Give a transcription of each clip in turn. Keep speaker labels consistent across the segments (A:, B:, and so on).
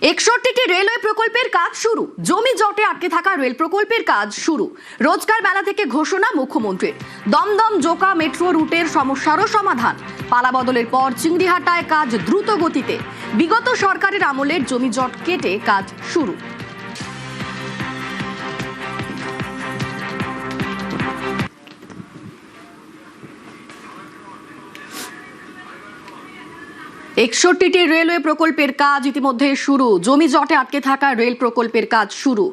A: 61টি railway প্রকল্পের কাজ শুরু। জমি জটে আটকে থাকা রেল প্রকল্পের কাজ শুরু। রোজগার মেলা থেকে ঘোষণা মুখ্যমন্ত্রীর। দমদম জোকা মেট্রো রুটের সমস্যারও সমাধান। পালাবদলের পর চিংড়িহাটায় কাজ দ্রুত গতিতে। বিগত সরকারের আমলের জমি জট কেটে কাজ শুরু। একষট্টিটি রেলওয়ে প্রকল্পের কাজ ইতিমধ্যে শুরু। জমি জটে আটকে থাকা রেল প্রকল্পের কাজ শুরু।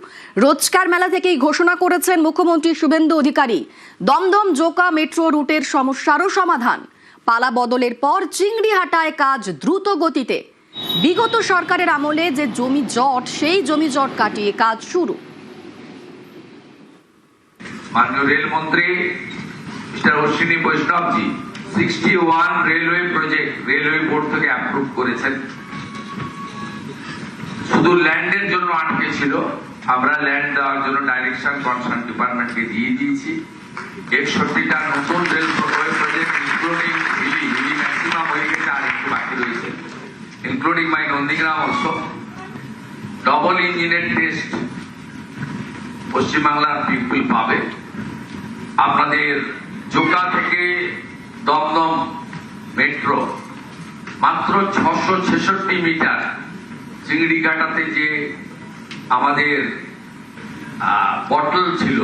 A: রোজগার মেলা থেকেই ঘোষণা করেছেন মুখ্যমন্ত্রী শুভেন্দু অধিকারী। দমদম জোকা মেট্রো রুটের সমস্যারও সমাধান। পালা বদলের পর চিংড়িহাটায় কাজ দ্রুত গতিতে। বিগত সরকারের আমলে যে জমি জট, সেই জমি জট কাটিয়ে কাজ শুরু।
B: মাননীয় রেলমন্ত্রী mister Ashwini Vaishnavji 61 railway project railway board থেকে অ্যাপ্রুভ করেছেন। শুধু ল্যান্ডের জন্য আটকে ছিল, আমরা ল্যান্ড দেওয়ার জন্য ডাইরেকশন কনসার্ন ডিপার্টমেন্টকে দিয়ে দিয়েছি। 61টা নতুন rail project including Hili maximum হয়ে গেছে, আর একটু বাকি রয়েছে, including my Nandigram also. Double ইঞ্জিনের টেস্ট পশ্চিমবাংলার পিপল পাবে। আপনাদের জোকা থেকে দমদম মেট্রো মাত্র 666 মিটার। চিংড়িঘাটাতে যে আমাদের বটল ছিল,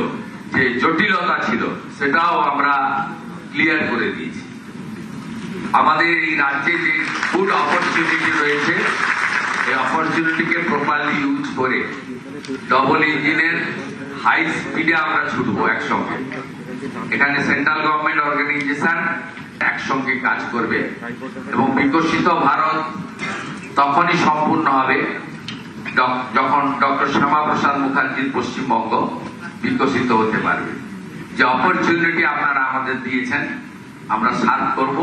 B: যে জটিলতা ছিল, সেটাও আমরা ক্লিয়ার করে দিয়েছি। আমাদের এই রাজ্যে যে গুড অপরচুনিটি রয়েছে, এই অপরচুনিটিকে প্রপারলি ইউজ করে ডবল ইঞ্জিনের হাই স্পিডে আমরা ছুটবো একসঙ্গে। এখানে সেন্ট্রাল গভর্নমেন্ট অর্গানাইজেশন একসঙ্গে কাজ করবে এবং বিকশিত ভারত তখনই সম্পূর্ণ হবে যখন ডক্টর শ্যামাপ্রসাদ মুখার্জির পশ্চিমবঙ্গ বিকশিত হতে পারবে। যে অপরচুনিটি আপনারা আমাদের দিয়েছেন, আমরা সার্ভ করব।